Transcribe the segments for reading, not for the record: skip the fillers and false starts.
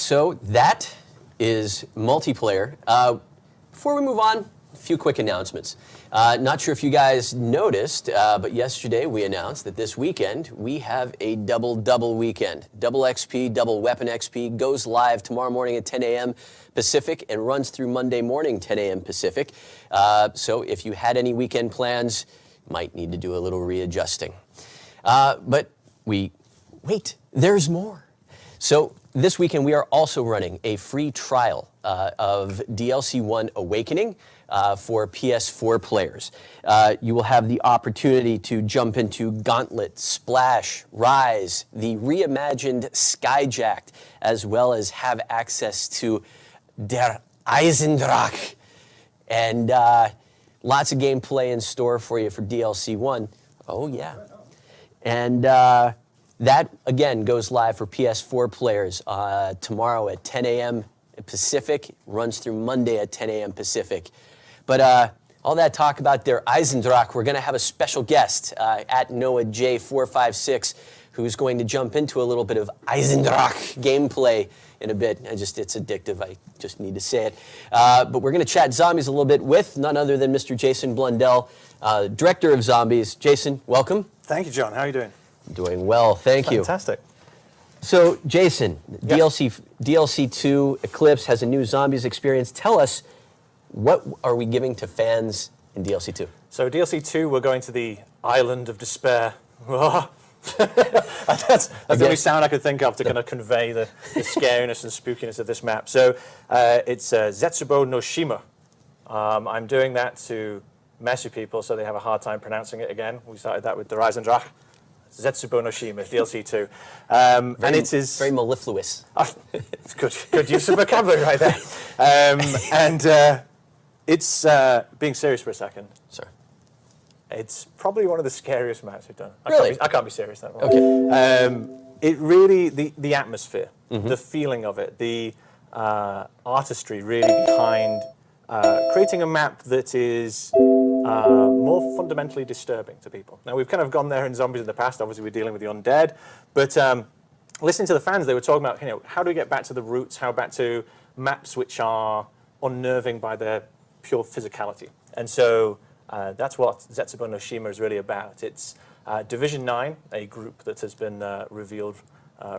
so that is multiplayer. Before we move on, a few quick announcements. Not sure if you guys noticed, but yesterday we announced that this weekend we have a double weekend. Double XP, double Weapon XP goes live tomorrow morning at 10 a.m. Pacific and runs through Monday morning, 10 a.m. Pacific. So if you had any weekend plans, might need to do a little readjusting. But wait, there's more. So this weekend we are also running a free trial of DLC 1 Awakening for PS4 players. You will have the opportunity to jump into Gauntlet, Splash, Rise, the reimagined Skyjacked, as well as have access to Der Eisendrache. And lots of gameplay in store for you for DLC 1. Oh, yeah. And that, again, goes live for PS4 players tomorrow at 10 a.m. Pacific, runs through Monday at 10 a.m. Pacific. But all that talk about Der Eisendrache, we're going to have a special guest at Noah456 who's going to jump into a little bit of Eisendrache gameplay in a bit. It's addictive. I just need to say it. But we're going to chat zombies a little bit with none other than Mr. Jason Blundell, director of Zombies. Jason, welcome. Thank you, John. How are you doing? Doing well, thank you. Fantastic. So, Jason, Yes. DLC 2 Eclipse has a new Zombies experience. Tell us, what are we giving to fans in DLC 2? So DLC 2, we're going to the Island of Despair. That's the only sound I could think of to kind of convey the scariness and spookiness of this map. So it's Zetsubo no Shima. I'm doing that to mess with people so they have a hard time pronouncing it again. We started that with the Eisendrache. Zetsubo no Shima, DLC 2. And it is... Very mellifluous. It's good use of vocabulary right there. It's, being serious for a second. Sorry. It's probably one of the scariest maps we've done. Really? I can't be serious that way. Okay. It really, the atmosphere, the feeling of it, the artistry really behind creating a map that is more fundamentally disturbing to people. Now, we've kind of gone there in Zombies in the past. Obviously, we're dealing with the undead. But listening to the fans, they were talking about, how do we get back to the roots, how back to maps which are unnerving by their pure physicality. And so that's what Zetsubo no Shima is really about. It's Division 9, a group that has been revealed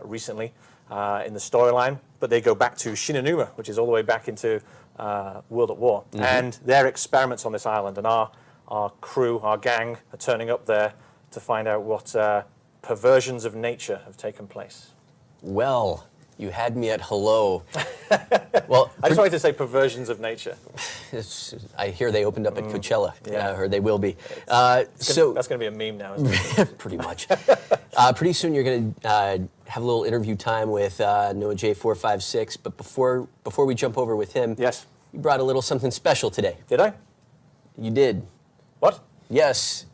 recently in the storyline, but they go back to Shinonuma, which is all the way back into World at War. And their experiments on this island, and our crew, our gang, are turning up there to find out what perversions of nature have taken place. Well, you had me at hello. Well, I just wanted to say perversions of nature. I hear they opened up at Coachella, Yeah. or they will be. That's going to be a meme now, isn't it? Pretty much. Pretty soon you're going to have a little interview time with Noah456, but before we jump over with him, Yes. you brought a little something special today. Did I? You did. What? Yes.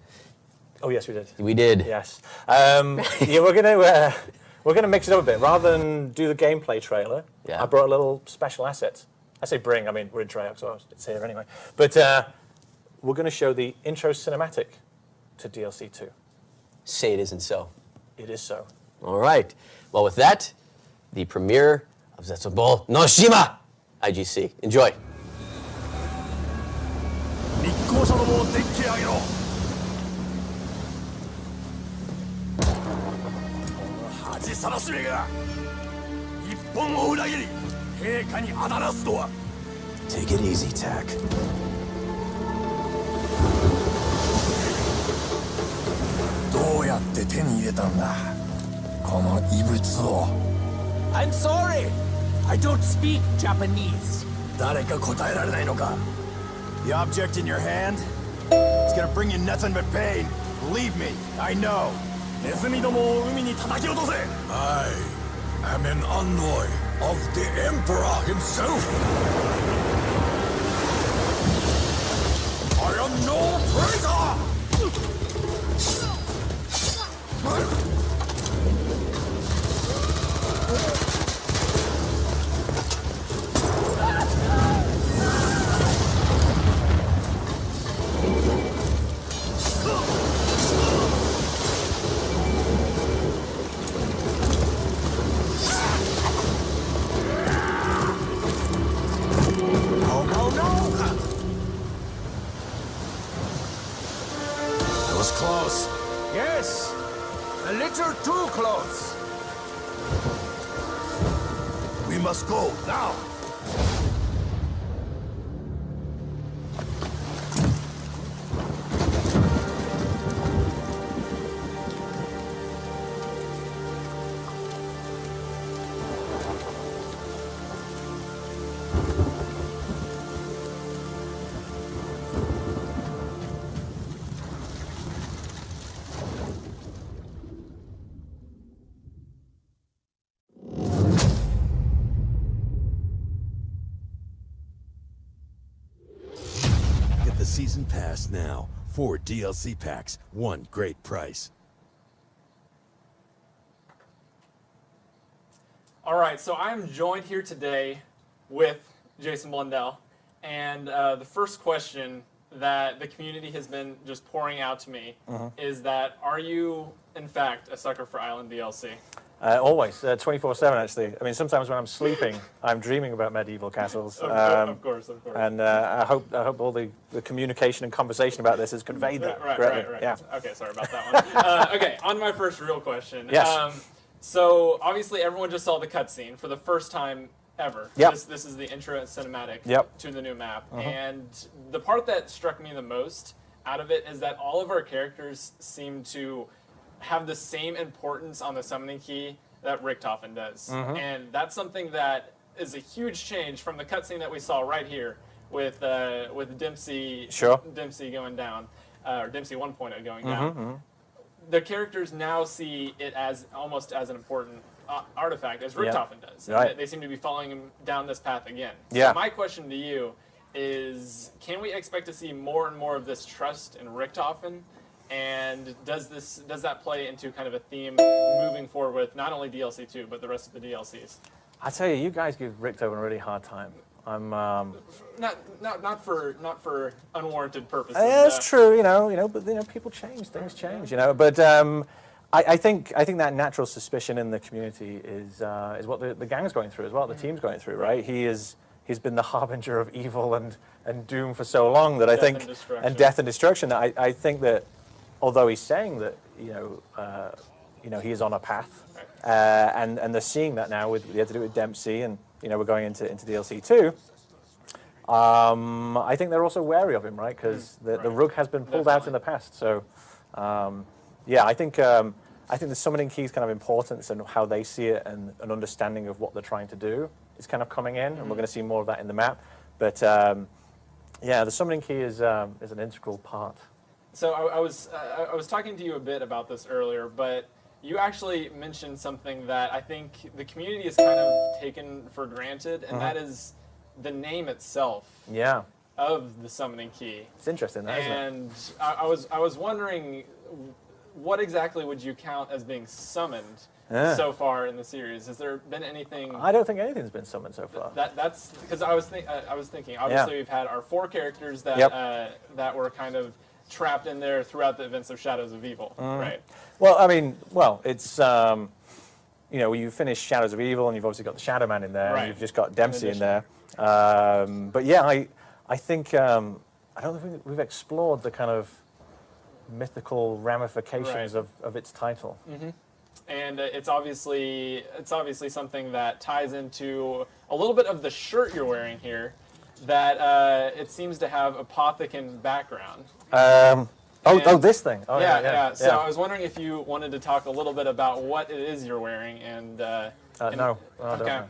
Oh, yes, we did. We did. Yes. Yeah, we're gonna mix it up a bit. Rather than do the gameplay trailer, I brought a little special asset. I say bring, I mean, we're in Treyarch, so it's here anyway. But we're going to show the intro cinematic to DLC 2. Say it isn't so. It is so. All right. Well, with that, the premiere of Zetsubo no Shima IGC. Enjoy. 密航者どもをデッキへ上げろ。恥さらしめが日本を裏切り陛下にあだなすとは。Take it easy, Tack. どうやって手に入れたんだこの異物を。I'm sorry, I don't speak Japanese. 誰か答えられないのか The object in your hand? It's gonna bring you nothing but pain. Believe me, I know. ネズミどもを海に叩き落とせ I am an envoy of the Emperor himself. I am no traitor! close. Yes, a little too close. We must go now. Get the season pass now. 4 DLC packs, 1 great price. All right, so I'm joined here today with Jason Blundell, and the first question that the community has been just pouring out to me is that, are you, in fact, a sucker for Island DLC? Always, 24/7 actually. I mean, sometimes when I'm sleeping, I'm dreaming about medieval castles. Of course. And I hope all the communication and conversation about this has conveyed that correctly. Right. Yeah. Okay, sorry about that one. Okay, on to my first real question. Yes. So obviously everyone just saw the cutscene for the first time ever. Yep. This is the intro cinematic Yep. to the new map. And the part that struck me the most out of it is that all of our characters seem to have the same importance on the summoning key that Richtofen does. And that's something that is a huge change from the cutscene that we saw right here with Dempsey Dempsey going down, or Dempsey 1.0 going down. The characters now see it as almost as an important artifact as Richtofen does. Right. And they seem to be following him down this path again. Yeah. So my question to you is, can we expect to see more and more of this trust in Richtofen? And does that play into kind of a theme moving forward with not only DLC 2, but the rest of the DLCs? I tell you, you guys give Richtofen a really hard time. I'm Not for unwarranted purposes. yeah, that's true, but people change, things change, But I think that natural suspicion in the community is what the gang's going through as well, the team's going through, right? He's been the harbinger of evil and doom for so long that and death and destruction. That I think that although he's saying that he is on a path, and they're seeing that now with they had to do it with Dempsey, and we're going into DLC 2. I think they're also wary of him, right? Because the rug has been pulled out in the past. So, I think the summoning key's kind of importance and how they see it and an understanding of what they're trying to do is kind of coming in, and we're going to see more of that in the map. But the summoning key is an integral part. So I was talking to you a bit about this earlier, but you actually mentioned something that I think the community has kind of taken for granted, and that is the name itself. Yeah. Of the summoning key. It's interesting, that, isn't it? And I was wondering, what exactly would you count as being summoned so far in the series? Has there been anything? I don't think anything's been summoned so far. That's because I was thinking. Obviously, we've had our 4 characters that that were kind of trapped in there throughout the events of Shadows of Evil, right? Well, I mean, it's you finish Shadows of Evil, and you've obviously got the Shadow Man in there, and you've just got Dempsey in there. But yeah, I think I don't think we've explored the kind of mythical ramifications of its title. And it's obviously something that ties into a little bit of the shirt you're wearing here, that it seems to have Apothicon background. This thing. Oh, yeah. So I was wondering if you wanted to talk a little bit about what it is you're wearing and. No. Okay.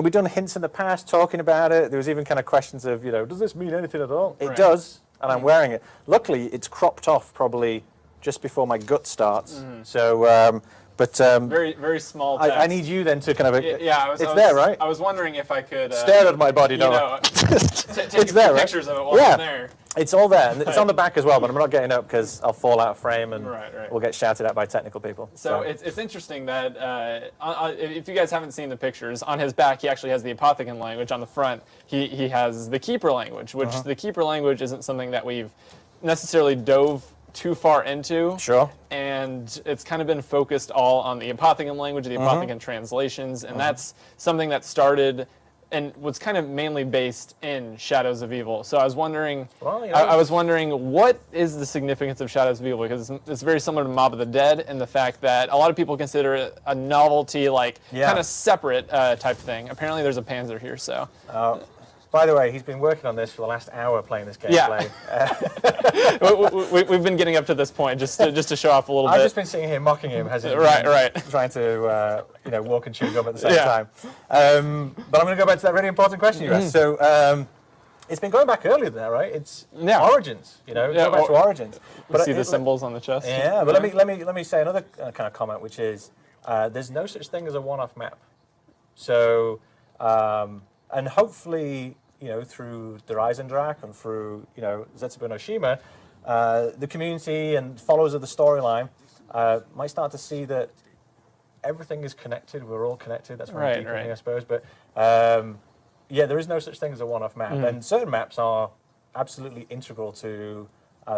We've done hints in the past talking about it. There was even kind of questions of, does this mean anything at all? It does, and I'm wearing it. Luckily, it's cropped off probably just before my gut starts. So, very, very small text. I need you then to kind of. It's there, right? I was wondering if I could stare at my body. Take it's there, right? pictures of it while I'm there. It's all there, and it's on the back as well. But I'm not getting up because I'll fall out of frame, and we'll get shouted at by technical people. So it's interesting that if you guys haven't seen the pictures, on his back he actually has the Apothicon language. On the front, he has the Keeper language, which the Keeper language isn't something that we've necessarily dove too far into. Sure. And it's kind of been focused all on the Apothicon language, the Apothicon translations, and that's something that started and was kind of mainly based in Shadows of Evil. So I was wondering, Well, you know, I was wondering, what is the significance of Shadows of Evil? Because it's very similar to Mob of the Dead in the fact that a lot of people consider it a novelty, like kind of separate type thing. Apparently, there's a Panzer here, so. By the way, he's been working on this for the last hour playing this gameplay. We've been getting up to this point just to show off a little bit. I've just been sitting here mocking him as he's trying to walk and chew gum at the same time. But I'm going to go back to that really important question you asked. So it's been going back earlier than that, right? It's Origins. Go back to Origins. But see the symbols on the chest. Yeah, but let me say another kind of comment, which is there's no such thing as a one-off map. So and hopefully, through Der Eisendrache and through, Zetsubo no Shima, the community and followers of the storyline might start to see that everything is connected. We're all connected. That's very deep, I suppose. But there is no such thing as a one-off map. And certain maps are absolutely integral to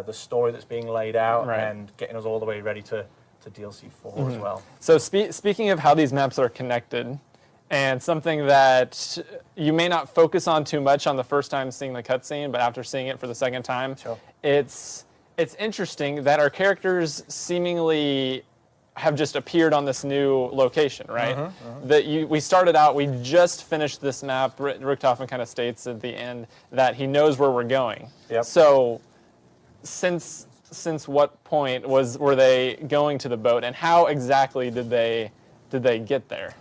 the story that's being laid out and getting us all the way ready to DLC 4 as well. So speaking of how these maps are connected, and something that you may not focus on too much on the first time seeing the cutscene, but after seeing it for the second time, it's interesting that our characters seemingly have just appeared on this new location, right? We started out, we just finished this map. Richtofen kind of states at the end that he knows where we're going. So since what point were they going to the boat, and how exactly did they get there?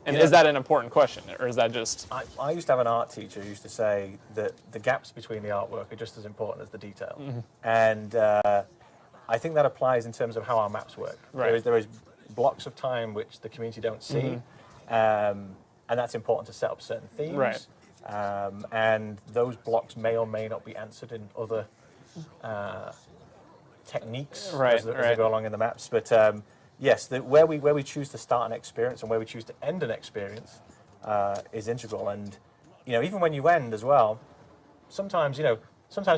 And is that an important question, or is that just... I used to have an art teacher who used to say that the gaps between the artwork are just as important as the detail. And I think that applies in terms of how our maps work. There is blocks of time which the community don't see, and that's important to set up certain themes. And those blocks may or may not be answered in other techniques as they go along in the maps. But yes, where we choose to start an experience and where we choose to end an experience is integral. And even when you end as well, sometimes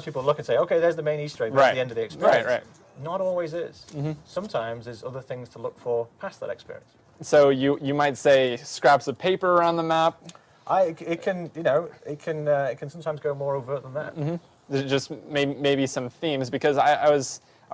people look and say, okay, there's the main Easter egg, that's the end of the experience. Not always is. Sometimes there's other things to look for past that experience. So you might say scraps of paper around the map. It can sometimes go more overt than that. There's just maybe some themes, because I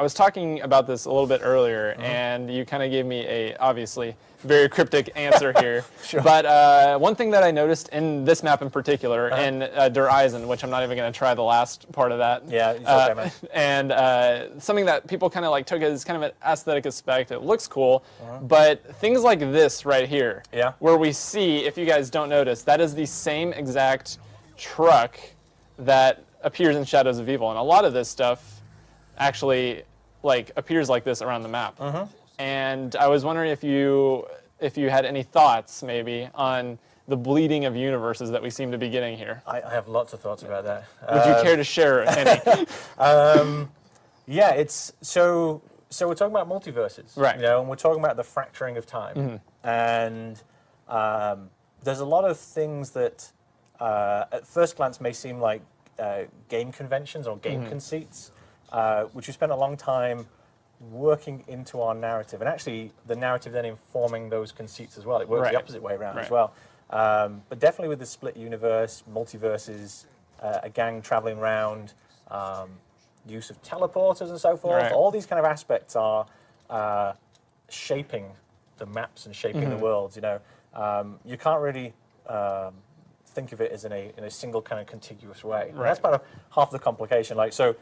was talking about this a little bit earlier, and you kind of gave me a, obviously, very cryptic answer here. But one thing that I noticed in this map in particular, in Der Eisen, which I'm not even going to try the last part of that. Yeah, it's okay, man. And something that people kind of took as kind of an aesthetic aspect. It looks cool, but things like this right here, where we see, if you guys don't notice, that is the same exact truck that appears in Shadows of Evil, and a lot of this stuff actually appears like this around the map. And I was wondering if you had any thoughts maybe on the bleeding of universes that we seem to be getting here. I have lots of thoughts about that. Would you care to share any? Yeah, it's so we're talking about multiverses, and we're talking about the fracturing of time, and there's a lot of things that at first glance may seem like game conventions or game conceits, which we spent a long time working into our narrative, and actually the narrative then informing those conceits as well. It works the opposite way around as well. But definitely with the split universe, multiverses, a gang traveling around, use of teleporters and so forth, all these kind of aspects are shaping the maps and shaping the worlds. You can't really think of it as in a single kind of contiguous way. That's part of half the complication. So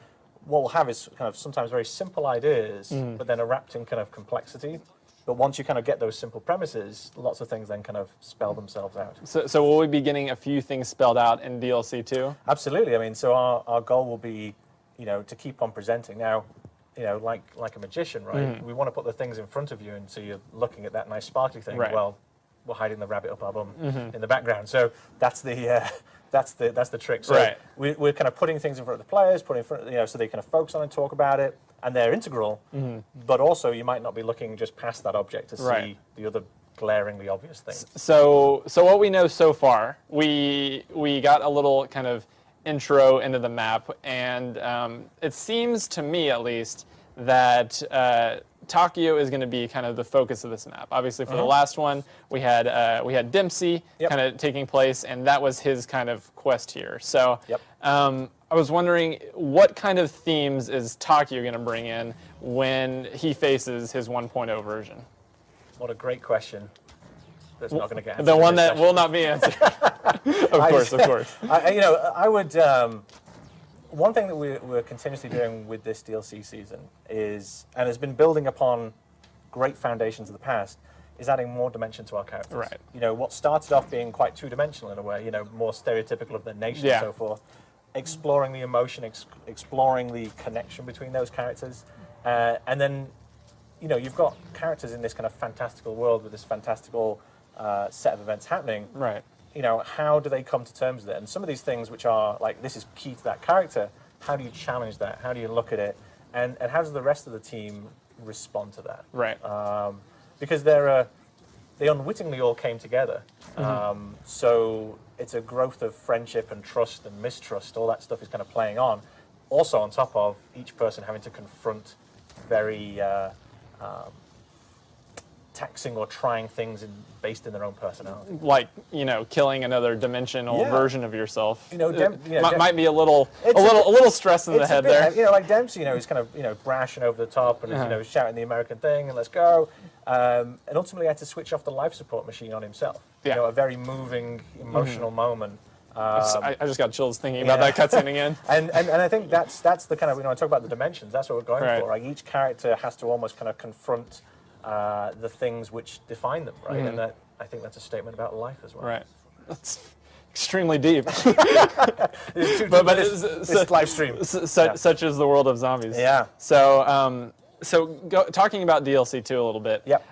what we'll have is kind of sometimes very simple ideas, but then are wrapped in kind of complexity. But once you kind of get those simple premises, lots of things then kind of spell themselves out. So will we be getting a few things spelled out in DLC 2? Absolutely. I mean, so our goal will be, to keep on presenting. Now, like a magician, right? We want to put the things in front of you, and so you're looking at that nice sparkly thing. Well, we're hiding the rabbit up our bum in the background. So that's the that's the trick. So we're kind of putting things in front of the players, so they kind of focus on and talk about it, and they're integral. But also, you might not be looking just past that object to see the other glaringly obvious things. So what we know so far, we got a little kind of intro into the map, and it seems to me, at least, that Takio is going to be kind of the focus of this map. Obviously, for the last one, we had Dempsey kind of taking place, and that was his kind of quest here. So I was wondering, what kind of themes is Takio going to bring in when he faces his 1.0 version? What a great question. That's not going to get answered. The one that will not be answered. Of course. I would. One thing that we're continuously doing with this DLC season is, and has been building upon great foundations of the past, is adding more dimension to our characters. Right. You know, what started off being quite two-dimensional in a way, you know, more stereotypical of the nation and so forth, exploring the emotion, exploring the connection between those characters, and then, you know, you've got characters in this kind of fantastical world with this fantastical set of events happening. Right. You know, how do they come to terms with it? And some of these things which are like, this is key to that character, how do you challenge that? How do you look at it? And how does the rest of the team respond to that? Right. Because they unwittingly all came together. So it's a growth of friendship and trust and mistrust. All that stuff is kind of playing on. Also on top of each person having to confront very taxing or trying things based in their own personality. Like, you know, killing another dimensional version of yourself. You know, might be a little stress in the head there. You know, like Dempsey, you know, he's kind of, you know, brash and over the top and, you know, shouting the American thing and let's go. And ultimately had to switch off the life support machine on himself. You know, a very moving, emotional moment. I just got chills thinking about that cutscene again. And I think that's the kind of, you know, I talk about the dimensions, that's what we're going for. Like each character has to almost kind of confront the things which define them, right? And that, I think that's a statement about life as well. Right. That's extremely deep. but this live stream. Such is the world of zombies. Yeah. So, talking about DLC 2 a little bit. Yep.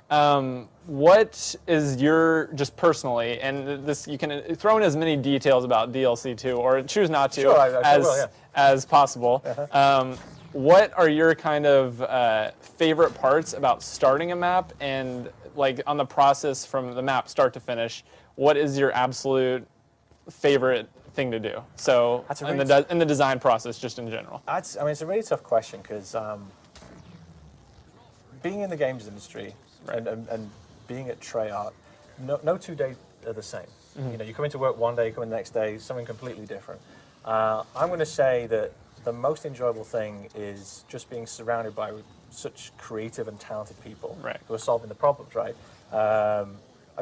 What is your, just personally, and this you can throw in as many details about DLC 2 or choose not to, sure, as possible. What are your kind of favorite parts about starting a map, and like on the process from the map start to finish, what is your absolute favorite thing to do? So in the design process, just in general. I mean, it's a really tough question because being in the games industry and being at Treyarch, no 2 days are the same. You know, you come into work one day, you come in the next day, something completely different. I'm going to say that the most enjoyable thing is just being surrounded by such creative and talented people who are solving the problems, right? I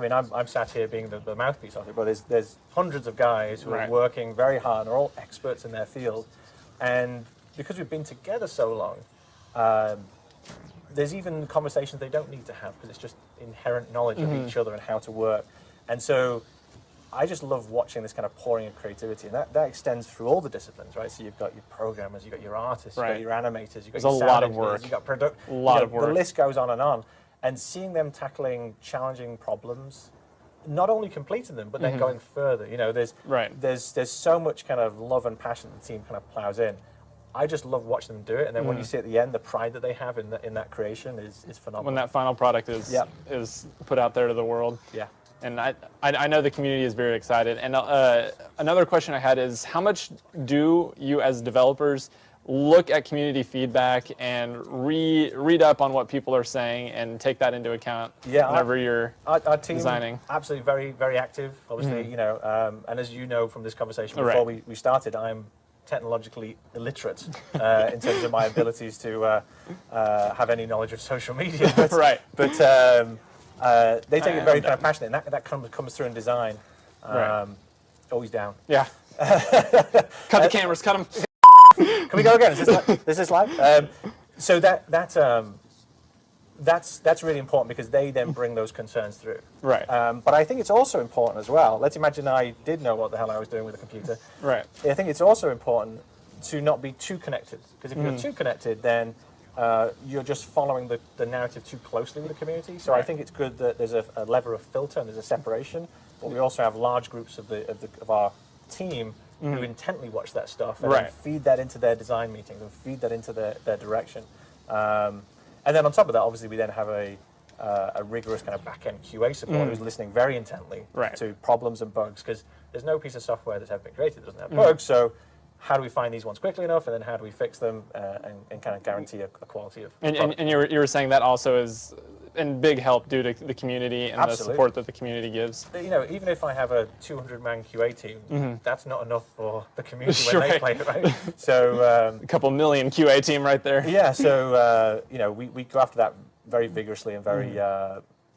mean, I'm sat here being the mouthpiece of it, but there's hundreds of guys who are working very hard and are all experts in their field. And because we've been together so long, there's even conversations they don't need to have because it's just inherent knowledge of each other and how to work. And so I just love watching this kind of pouring of creativity, and that extends through all the disciplines, right? So you've got your programmers, you've got your artists, you've got your animators, you've got your sound engineers, you've got a lot of work. The list goes on. And seeing them tackling challenging problems, not only completing them, but then going further. You know, there's so much kind of love and passion the team kind of plows in. I just love watching them do it, and then when you see at the end the pride that they have in that creation is phenomenal. When that final product is put out there to the world. Yeah. And I know the community is very excited. And another question I had is, how much do you as developers look at community feedback and read up on what people are saying and take that into account whenever you're our team, designing? Absolutely, very, very active. Obviously, you know, and as you know from this conversation before we started, I'm technologically illiterate in terms of my abilities to have any knowledge of social media. But, they take it very kind of passionate, and that comes through in design. Always down. Yeah. Cut the cameras. Cut them. Can we go again? Is this live? So that's really important because they then bring those concerns through. Right. But I think it's also important as well. Let's imagine I did know what the hell I was doing with a computer. Right. I think it's also important to not be too connected, because if you're too connected, then you're just following the narrative too closely with the community. So I think it's good that there's a lever of filter and there's a separation, but we also have large groups of our team who intently watch that stuff and then feed that into their design meetings and feed that into their direction. And then on top of that, obviously, we then have a rigorous kind of back-end QA support who's listening very intently to problems and bugs, because there's no piece of software that's ever been created that doesn't have bugs. So how do we find these ones quickly enough, and then how do we fix them and kind of guarantee a quality of And you were saying that also is in big help due to the community and the support that the community gives. You know, even if I have a 200-man QA team, that's not enough for the community Sure. when they play it, right? So A couple million QA team right there. yeah, so you know, we go after that very vigorously and very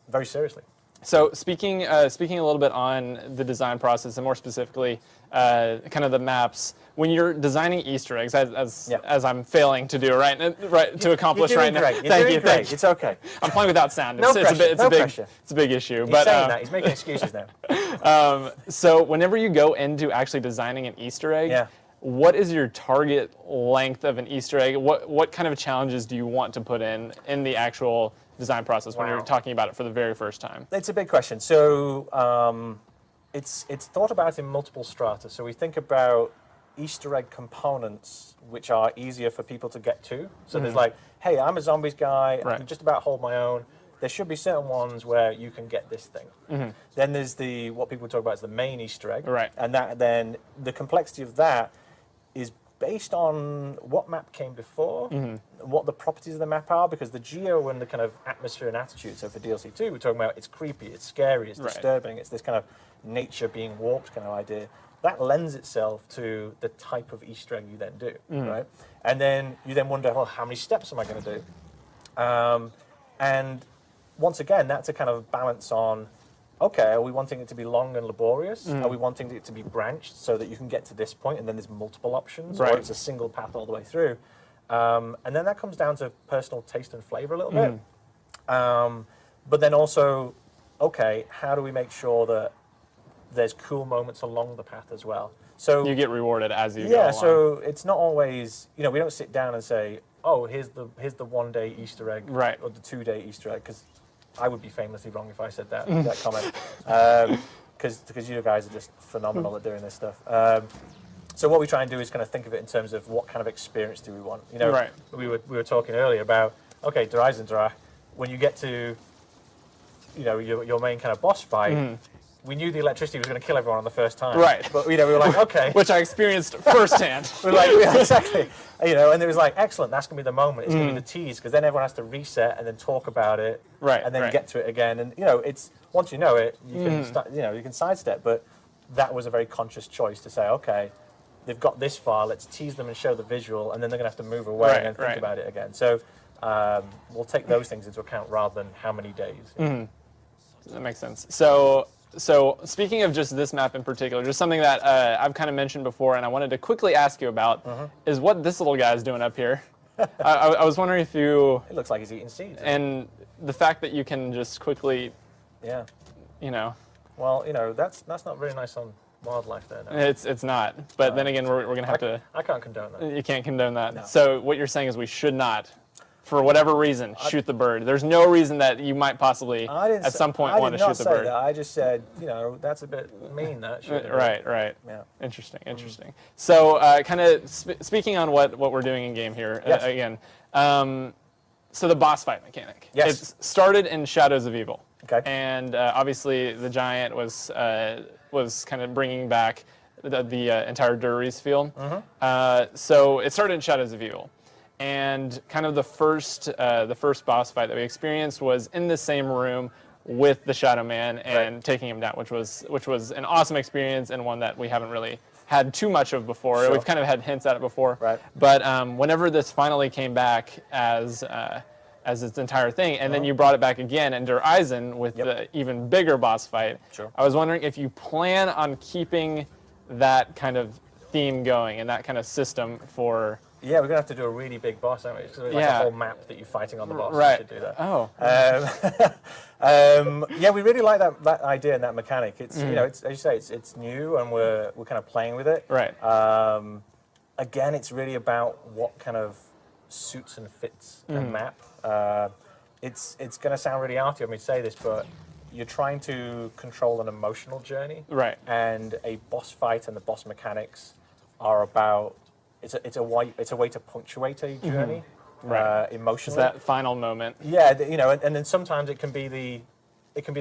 very seriously. So speaking a little bit on the design process and more specifically, kind of the maps. When you're designing Easter eggs, as I'm failing to do to accomplish You're right doing now. great. You're doing great. It's okay. I'm playing without sound. No pressure. It's a big issue. He's saying that. He's making excuses now. So whenever you go into actually designing an Easter egg, what is your target length of an Easter egg? What kind of challenges do you want to put in the actual design process when you're talking about it for the very first time? It's a big question. So it's thought about in multiple strata. So we think about Easter egg components which are easier for people to get to. So there's like, hey, I'm a zombies guy. I can just about hold my own. There should be certain ones where you can get this thing. Then there's what people talk about as the main Easter egg. Right. And then the complexity of that is based on what map came before, what the properties of the map are, because the geo and the kind of atmosphere and attitude, so for DLC 2, we're talking about it's creepy, it's scary, it's disturbing, it's this kind of nature being warped kind of idea. That lends itself to the type of Easter egg you then do, right? And then you then wonder, well, how many steps am I going to do? And once again, that's a kind of balance on, okay, are we wanting it to be long and laborious? Are we wanting it to be branched so that you can get to this point and then there's multiple options, or it's a single path all the way through? And then that comes down to personal taste and flavor a little bit. But then also, okay, how do we make sure that there's cool moments along the path as well? So you get rewarded as you go along. so it's not always, you know, we don't sit down and say, oh, here's the 1-day Easter egg, or the 2-day Easter egg, because I would be famously wrong if I said that comment, because you guys are just phenomenal at doing this stuff. So what we try and do is kind of think of it in terms of what kind of experience do we want. You know, we were talking earlier about, okay, Der Eisendrache, when you get to, you know, your main kind of boss fight, we knew the electricity was going to kill everyone on the first time. Right. But, you know, we were like, okay. Which I experienced firsthand. We're like, yeah, exactly. You know, and it was like, excellent, that's going to be the moment. It's going to be the tease, because then everyone has to reset and then talk about it. And then get to it again. And, you know, it's, once you know it, you can start, you know, you can sidestep. But that was a very conscious choice to say, okay, they've got this far, let's tease them and show the visual, and then they're going to have to move away and think about it again. So we'll take those things into account rather than how many days. That makes sense. So speaking of just this map in particular, just something that I've kind of mentioned before and I wanted to quickly ask you about is what this little guy is doing up here. I was wondering if you... It looks like he's eating seeds. And the fact that you can just quickly, you know... Well, you know, that's not very nice on wildlife there. No. It's not. But then again, we're going to have to... I can't condone that. You can't condone that. No. So what you're saying is we should not, for whatever reason, shoot the bird. There's no reason that you might possibly at some point want to shoot the bird. I did not say that. I just said, you know, that's a bit mean, that. Right. Yeah. Interesting. So kind of speaking on what we're doing in game here, again, so the boss fight mechanic. Yes. It started in Shadows of Evil. Okay. And obviously the giant was kind of bringing back the entire Duries field. So it started in Shadows of Evil. And kind of the first boss fight that we experienced was in the same room with the Shadow Man and taking him down, which was an awesome experience and one that we haven't really had too much of before. Sure. We've kind of had hints at it before. Right. But whenever this finally came back as its entire thing, and then you brought it back again in Der Eisen with the even bigger boss fight, I was wondering if you plan on keeping that kind of theme going and that kind of system for... Yeah, we're going to have to do a really big boss, aren't we? Because like a whole map that you're fighting on the boss. Right. To do that. Oh. Yeah, we really like that idea and that mechanic. It's you know, it's, as you say, it's new and we're kind of playing with it. Right. Again, it's really about what kind of suits and fits a map. It's going to sound really arty of me to say this, but you're trying to control an emotional journey. Right. And a boss fight and the boss mechanics are about. It's a way to punctuate a journey, emotionally. It's that final moment. Yeah, you know, and then sometimes it can be the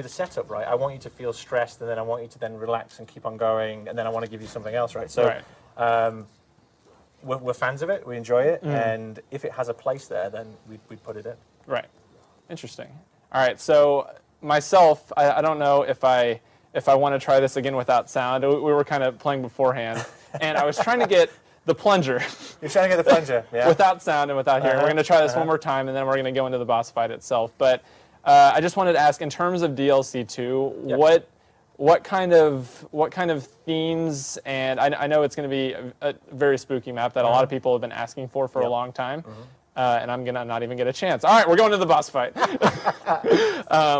setup, right? I want you to feel stressed, and then I want you to then relax and keep on going, and then I want to give you something else, right? So, we're fans of it. We enjoy it, and if it has a place there, then we'd put it in. Right. Interesting. All right. So myself, I don't know if I want to try this again without sound. We were kind of playing beforehand, and I was trying to get the plunger. You're trying to get the plunger, yeah. Without sound and without hearing. We're going to try this one more time, and then we're going to go into the boss fight itself. But I just wanted to ask, in terms of DLC 2, Yep. what kind of themes, and I know it's going to be a very spooky map that a lot of people have been asking for a long time. And I'm going to not even get a chance. All right, we're going to the boss fight.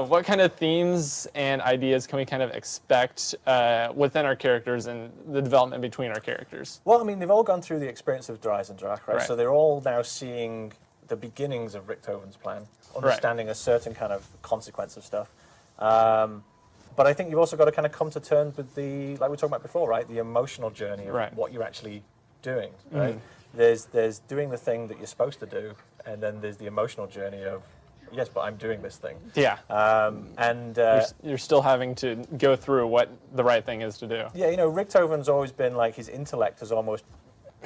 What kind of themes and ideas can we kind of expect within our characters and the development between our characters? Well, I mean, they've all gone through the experience of Dreisendrach, right? Right. So they're all now seeing the beginnings of Richtoven's plan, understanding a certain kind of consequence of stuff. But I think you've also got to kind of come to terms with the, like we were talking about before, right? The emotional journey of what you're actually doing, right? There's doing the thing that you're supposed to do, and then there's the emotional journey of, yes, but I'm doing this thing. Yeah. And You're still having to go through what the right thing is to do. yeah, you know, Richtoven's always been like, his intellect has almost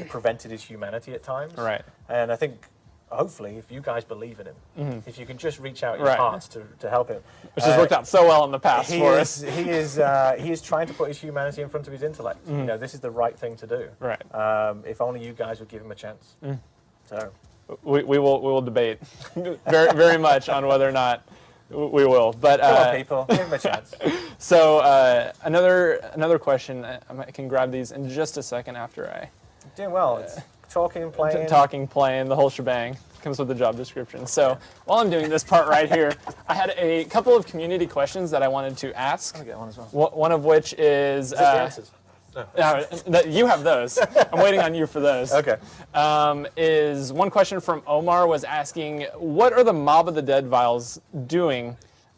prevented his humanity at times. Right. And I think, hopefully, if you guys believe in him, if you can just reach out your Right. hearts to help him. Which has worked out so well in the past He for is, us. he is trying to put his humanity in front of his intellect. You know, this is the right thing to do. Right. If only you guys would give him a chance. So We will debate very, very much on whether or not we will. But come on, people, give him a chance. so another question. I can grab these in just a second after I Doing well. It's talking, playing. talking, playing, the whole shebang. Comes with the job description. So while I'm doing this part right here, I had a couple of community questions that I wanted to ask. I'll get one as well. One of which is The answers. you have those. I'm waiting on you for those. Okay. Is one question from Omar was asking, what are the Mob of the Dead vials doing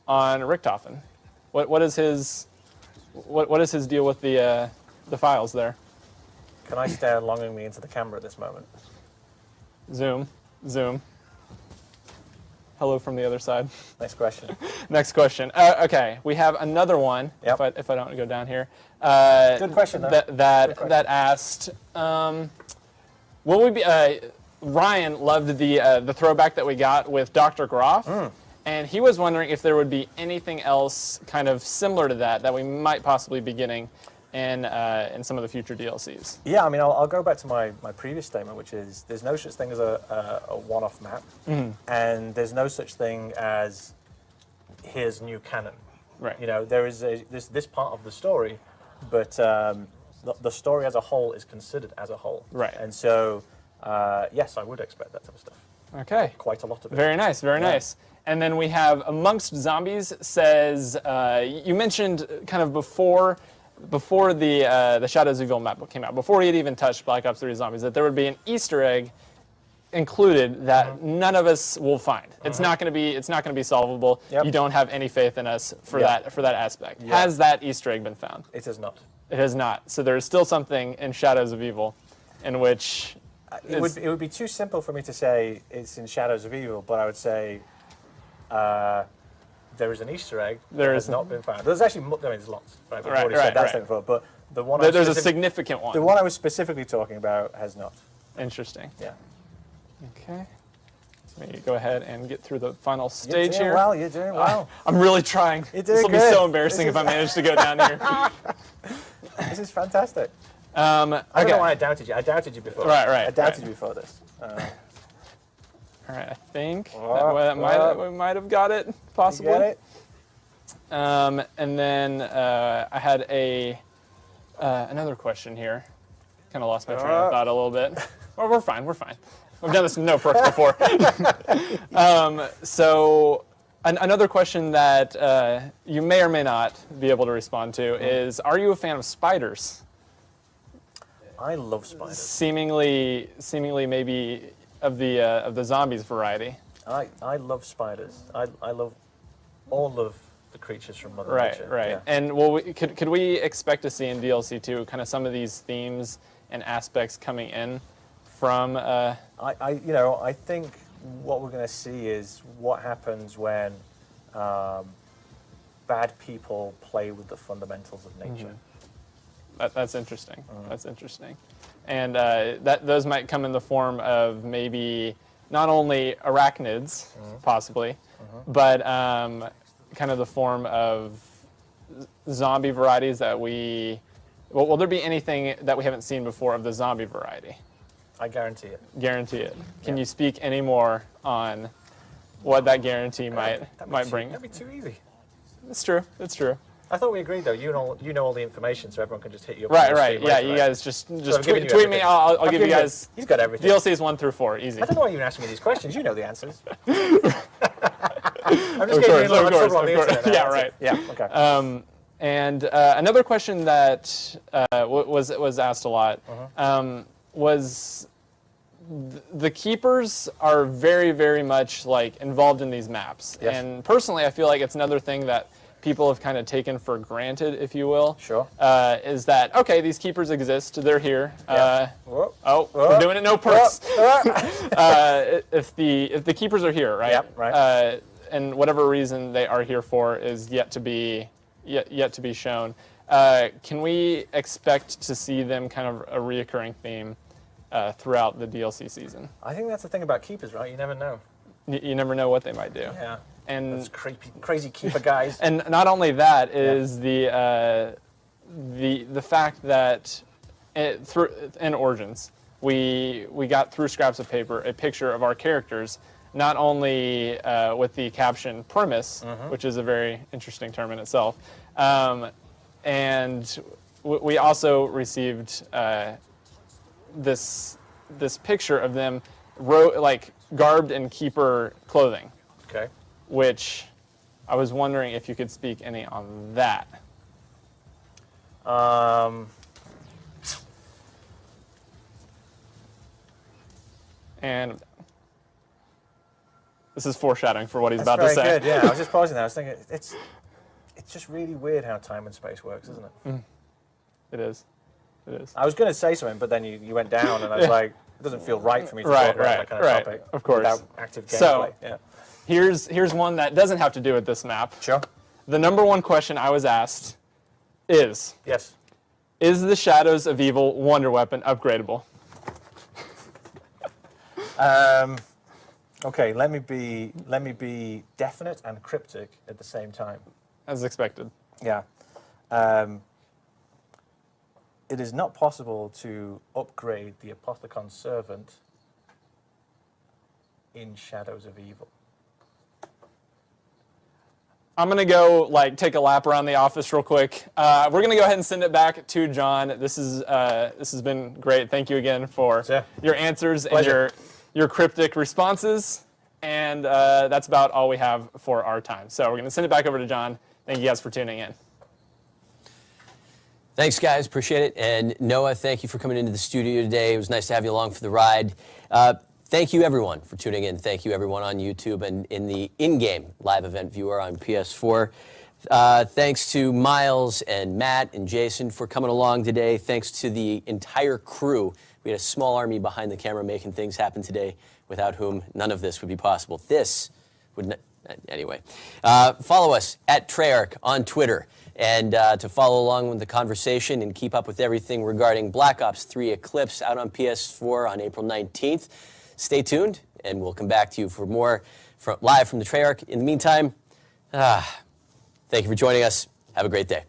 on Richtofen? What is his deal with the files there? Can I stare longingly into the camera at this moment? Zoom. Hello from the other side. Next question. Next question. Okay, we have another one. Yep. If I don't go down here. Good question, though. That asked, will we be? Ryan loved the throwback that we got with Dr. Groff, and he was wondering if there would be anything else kind of similar to that we might possibly be getting in some of the future DLCs. Yeah, I mean, I'll go back to my previous statement, which is there's no such thing as a one-off map, and there's no such thing as here's new canon. Right. You know, there is this part of the story, but the story as a whole is considered as a whole. Right. And so, yes, I would expect that type of stuff. Okay. Quite a lot of it. Very nice, very nice. And then we have Amongst Zombies says, you mentioned kind of before the Shadows of Evil map came out, before we had even touched Black Ops 3 Zombies, that there would be an Easter egg included that none of us will find. It's not going to be solvable. Yep. You don't have any faith in us for that aspect. Yeah. Has that Easter egg been found? It has not. It has not. So there is still something in Shadows of Evil in which It would be too simple for me to say it's in Shadows of Evil, but I would say there is an Easter egg that has not been found. There's actually, there's lots. Right? We've already said that statement before, but the one there's a significant one. The one I was specifically talking about has not. Interesting. Yeah. Okay. Let me go ahead and get through the final You're stage doing here. well. You're doing well. I'm really trying. You're This will doing be good. so embarrassing if I manage to go down here. This is fantastic. I I don't know why I doubted you. I doubted you before. Right. I doubted you before this. All right, I think Oh, we might have got it, possibly. You get it? And then I had another question here. Kind of lost my train of thought a little bit. Well, we're fine. We've done this with no perks before. So another question that you may or may not be able to respond to is, are you a fan of spiders? I love spiders. Seemingly maybe of the zombies variety. I love spiders. I love all of the creatures from Mother Nature. Right. Yeah. And could we expect to see in DLC 2 kind of some of these themes and aspects coming in from? I think what we're going to see is what happens when bad people play with the fundamentals of nature. That's interesting. That's interesting. and those might come in the form of maybe not only arachnids, possibly, but kind of the form of zombie varieties that we. Well, will there be anything that we haven't seen before of the zombie variety? I guarantee it. Guarantee it. Can you speak any more on what that guarantee might bring? That'd be too easy. It's true. It's true. I thought we agreed though. You know all the information, so everyone can just hit you up. Right. Yeah, you guys just tweet me. I'll give you guys. He's got everything. DLCs 1 through 4, easy. I don't know why you're asking me these questions. You know the answers. I'm just getting a little trouble on the internet now. Yeah, right. Yeah. Okay. And another question that was asked a lot was the keepers are very, very much like involved in these maps. Yes. And personally, I feel like it's another thing that people have kind of taken for granted, if you will. Sure. Is that, okay, these keepers exist, they're here. Yeah. We're doing it, no perks. If the keepers are here, right? Yep, right. And whatever reason they are here for is yet to be shown. Can we expect to see them kind of a reoccurring theme throughout the DLC season? I think that's the thing about keepers, right? You never know. You never know what they might do. Yeah. And those crazy keeper guys. And not only that is the fact that in Origins we got through scraps of paper a picture of our characters, not only with the caption premise, which is a very interesting term in itself, and we also received this picture of them garbed in keeper clothing. Okay. Which I was wondering if you could speak any on that. And this is foreshadowing for what he's about to say. Very good. Yeah, I was just pausing there. I was thinking it's just really weird how time and space works, isn't it? It is. It is. I was going to say something, but then you went down, and I was like, it doesn't feel right for me to talk about that kind of topic. Of course. Without active gameplay. So, yeah. Here's one that doesn't have to do with this map. Sure. The number one question I was asked is, Yes. Is the Shadows of Evil Wonder Weapon upgradable? Okay, let me be definite and cryptic at the same time. As expected. Yeah. It is not possible to upgrade the Apothecon Servant in Shadows of Evil. I'm going to go take a lap around the office real quick. We're going to go ahead and send it back to John. This has been great. Thank you again for your answers and your cryptic responses. And that's about all we have for our time. So we're going to send it back over to John. Thank you guys for tuning in. Thanks, guys. Appreciate it. And Noah, thank you for coming into the studio today. It was nice to have you along for the ride. Thank you, everyone, for tuning in. Thank you, everyone on YouTube and in the in-game live event viewer on PS4. Thanks to Miles and Matt and Jason for coming along today. Thanks to the entire crew. We had a small army behind the camera making things happen today, without whom none of this would be possible. This would not... Anyway, follow us at Treyarch on Twitter. And to follow along with the conversation and keep up with everything regarding Black Ops 3 Eclipse out on PS4 on April 19th, stay tuned, and we'll come back to you for more live from the Treyarch. In the meantime, thank you for joining us. Have a great day.